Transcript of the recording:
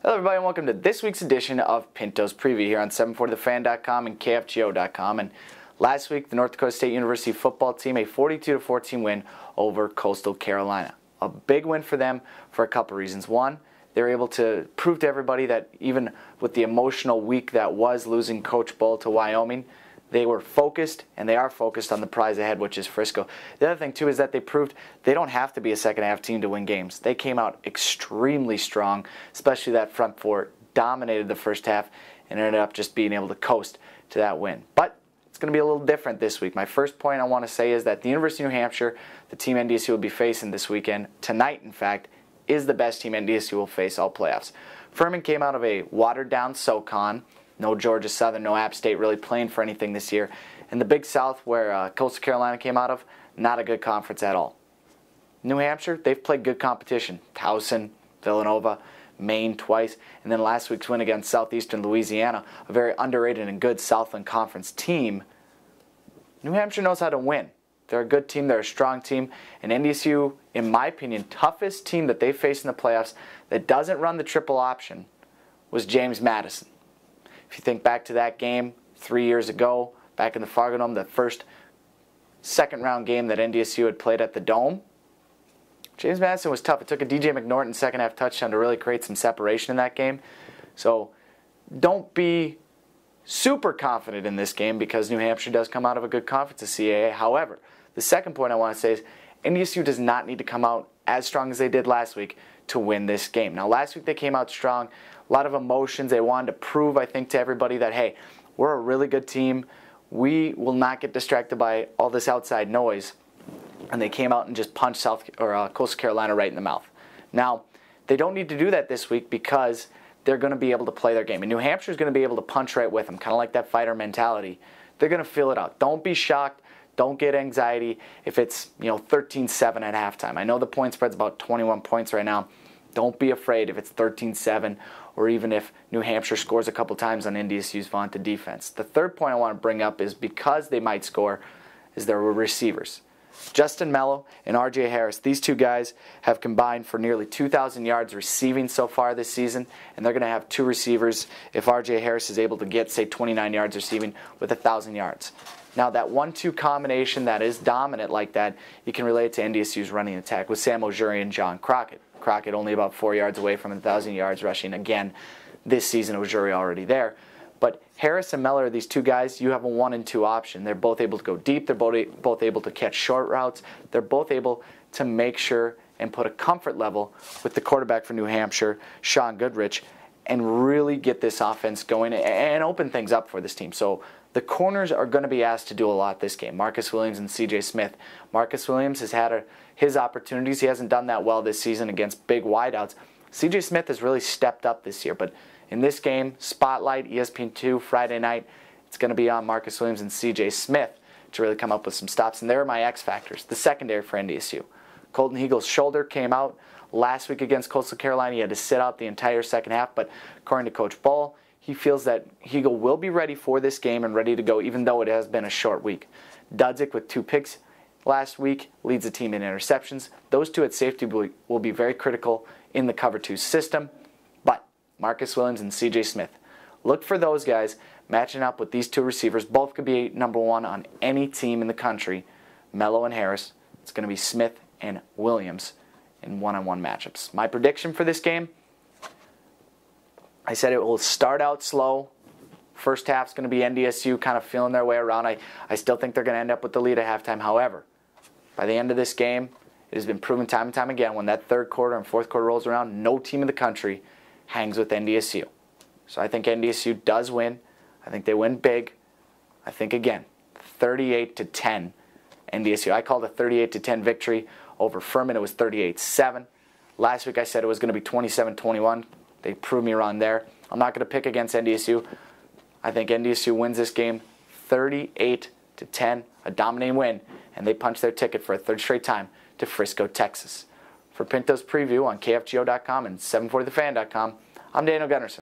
Hello everybody and welcome to this week's edition of Pinto's Preview here on 740thefan.com and KFGO.com. And last week, the North Dakota State University football team, a 42-14 win over Coastal Carolina. A big win for them for a couple reasons. One, they were able to prove to everybody that even with the emotional week that was losing Coach Bull to Wyoming, they were focused, and they are focused on the prize ahead, which is Frisco. The other thing, too, is that they proved they don't have to be a second-half team to win games. They came out extremely strong, especially that front four dominated the first half and ended up just being able to coast to that win. But it's going to be a little different this week. My first point I want to say is that the University of New Hampshire, the team NDSU will be facing this weekend, tonight, in fact, is the best team NDSU will face all playoffs. Furman came out of a watered-down SoCon. No Georgia Southern, no App State really playing for anything this year. And the Big South, where Coastal Carolina came out of, not a good conference at all. New Hampshire, they've played good competition. Towson, Villanova, Maine twice, and then last week's win against Southeastern Louisiana, a very underrated and good Southland Conference team. New Hampshire knows how to win. They're a good team, they're a strong team, and NDSU, in my opinion, toughest team that they face in the playoffs that doesn't run the triple option was James Madison. If you think back to that game 3 years ago, back in the Fargo Dome, the first second-round game that NDSU had played at the Dome, James Madison was tough. It took a DJ McNorton second-half touchdown to really create some separation in that game. So don't be super confident in this game because New Hampshire does come out of a good conference, the CAA. However, the second point I want to say is NDSU does not need to come out as strong as they did last week to win this game. Now, last week they came out strong. A lot of emotions. They wanted to prove, I think, to everybody that, hey, we're a really good team. We will not get distracted by all this outside noise. And they came out and just punched Coastal Carolina right in the mouth. Now, they don't need to do that this week because they're going to be able to play their game. And New Hampshire is going to be able to punch right with them, kind of like that fighter mentality. They're going to feel it out. Don't be shocked. Don't get anxiety if it's 13-7 at halftime. I know the point spread's about 21 points right now. Don't be afraid if it's 13-7 or even if New Hampshire scores a couple times on NDSU's vaunted defense. The third point I want to bring up is because they might score is their receivers. Justin Mello and R.J. Harris, these two guys have combined for nearly 2,000 yards receiving so far this season, and they're going to have two receivers if R.J. Harris is able to get, say, 29 yards receiving with 1,000 yards. Now, that 1-2 combination that is dominant like that, you can relate to NDSU's running attack with Sam Ojuri and John Crockett. Crockett only about 4 yards away from 1,000 yards rushing. Again, this season, Ojuri already there. But Harris and Mellor, these two guys, you have a 1 and 2 option. They're both able to go deep. They're both able to catch short routes. They're both able to make sure and put a comfort level with the quarterback for New Hampshire, Sean Goodrich, and really get this offense going and open things up for this team. So the corners are going to be asked to do a lot this game. Marcus Williams and C.J. Smith. Marcus Williams has had his opportunities. He hasn't done that well this season against big wideouts. C.J. Smith has really stepped up this year, but in this game, Spotlight, ESPN2, Friday night, it's going to be on Marcus Williams and C.J. Smith to really come up with some stops, and they're my X factors, the secondary for NDSU. Colton Heagle's shoulder came out last week against Coastal Carolina. He had to sit out the entire second half, but according to Coach Bull, he feels that Heagle will be ready for this game and ready to go, even though it has been a short week. Dudzik with 2 picks last week leads the team in interceptions. Those two at safety will be very critical in the cover 2 system. But Marcus Williams and C.J. Smith, look for those guys matching up with these two receivers. Both could be number 1 on any team in the country. Mello and Harris. It's going to be Smith and Williams in one-on-one matchups. My prediction for this game, I said it will start out slow. First half's going to be NDSU kind of feeling their way around. I still think they're going to end up with the lead at halftime. However, by the end of this game, it has been proven time and time again when that third quarter and fourth quarter rolls around, no team in the country hangs with NDSU. So I think NDSU does win. I think they win big. I think, again, 38-10 NDSU. I called a 38-10 victory over Furman. It was 38-7. Last week I said it was going to be 27-21. They proved me wrong there. I'm not going to pick against NDSU. I think NDSU wins this game 38-10, a dominating win, and they punch their ticket for a third straight time to Frisco, Texas. For Pinto's Preview on KFGO.com and 740thefan.com, I'm Daniel Gunnarsson.